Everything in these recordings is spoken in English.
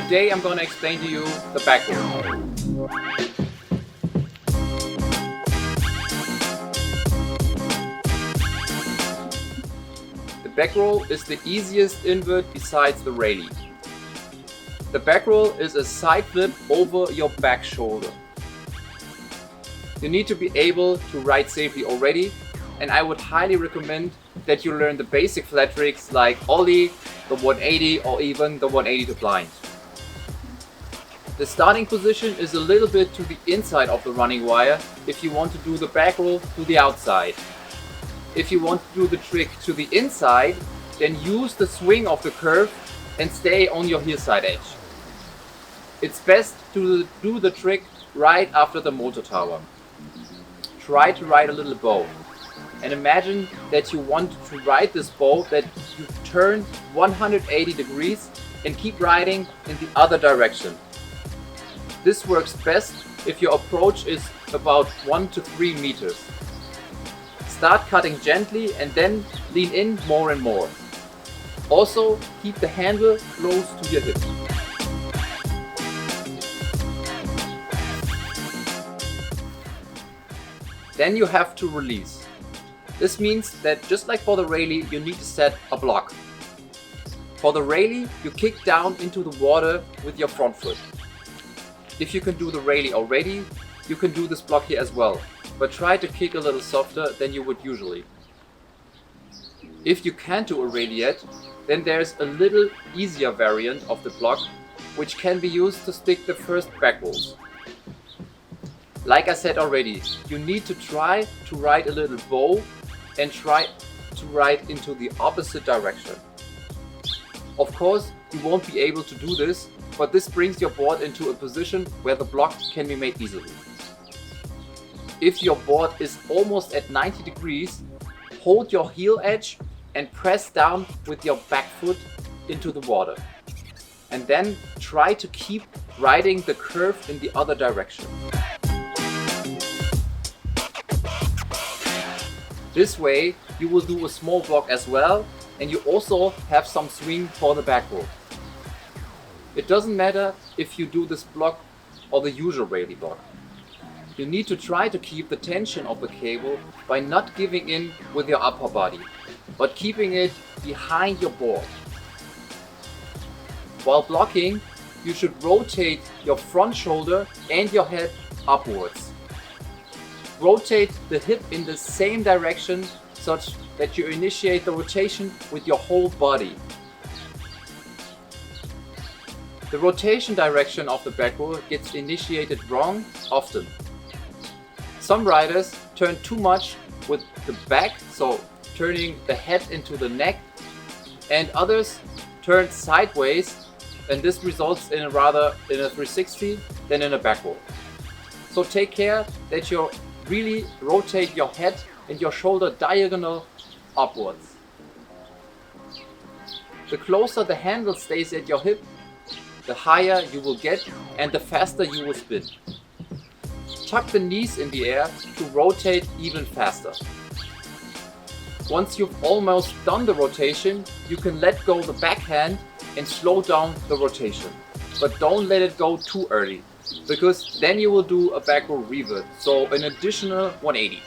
Today I'm going to explain to you the backroll. The backroll is the easiest invert besides the Railey. The backroll is a side flip over your back shoulder. You need to be able to ride safely already, and I would highly recommend that you learn the basic flat tricks like Ollie, the 180 or even the 180 to blind. The starting position is a little bit to the inside of the running wire if you want to do the backroll to the outside. If you want to do the trick to the inside, then use the swing of the curve and stay on your heel side edge. It's best to do the trick right after the motor tower. Try to ride a little bow. And imagine that you want to ride this bow that you turn 180 degrees and keep riding in the other direction. This works best if your approach is about 1 to 3 meters. Start cutting gently and then lean in more and more. Also, keep the handle close to your hip. Then you have to release. This means that just like for the Railey, you need to set a block. For the Railey, you kick down into the water with your front foot. If you can do the Railey already, you can do this block here as well, but try to kick a little softer than you would usually. If you can't do a Railey yet, then there's a little easier variant of the block which can be used to stick the first back rolls. Like I said already, you need to try to ride a little bow and try to ride into the opposite direction. Of course, you won't be able to do this, but this brings your board into a position where the block can be made easily. If your board is almost at 90 degrees, hold your heel edge and press down with your back foot into the water. And then try to keep riding the curve in the other direction. This way you will do a small block as well, and you also have some swing for the back roll. It doesn't matter if you do this block or the usual Railey block. You need to try to keep the tension of the cable by not giving in with your upper body, but keeping it behind your board. While blocking, you should rotate your front shoulder and your head upwards. Rotate the hip in the same direction such that you initiate the rotation with your whole body. The rotation direction of the backroll gets initiated wrong often. Some riders turn too much with the back, so turning the head into the neck, and others turn sideways, and this results in a 360 than in a backroll. So take care that you really rotate your head and your shoulder diagonal upwards. The closer the handle stays at your hip, the higher you will get and the faster you will spin. Tuck the knees in the air to rotate even faster. Once you've almost done the rotation, you can let go the backhand and slow down the rotation. But don't let it go too early, because then you will do a backroll revert, so an additional 180.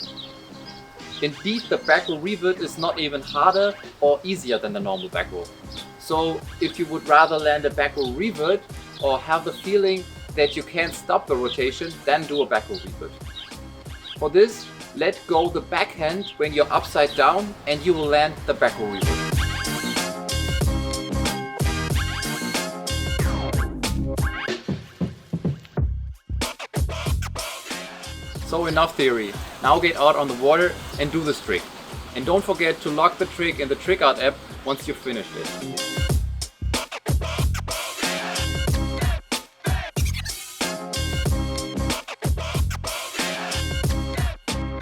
Indeed, the backroll revert is not even harder or easier than the normal backroll. So if you would rather land a backroll revert or have the feeling that you can't stop the rotation, then do a backroll revert. For this, let go the backhand when you're upside down and you will land the backroll revert. So enough theory, now get out on the water and do this trick. And don't forget to log the trick in the Trick Art app once you've finished it.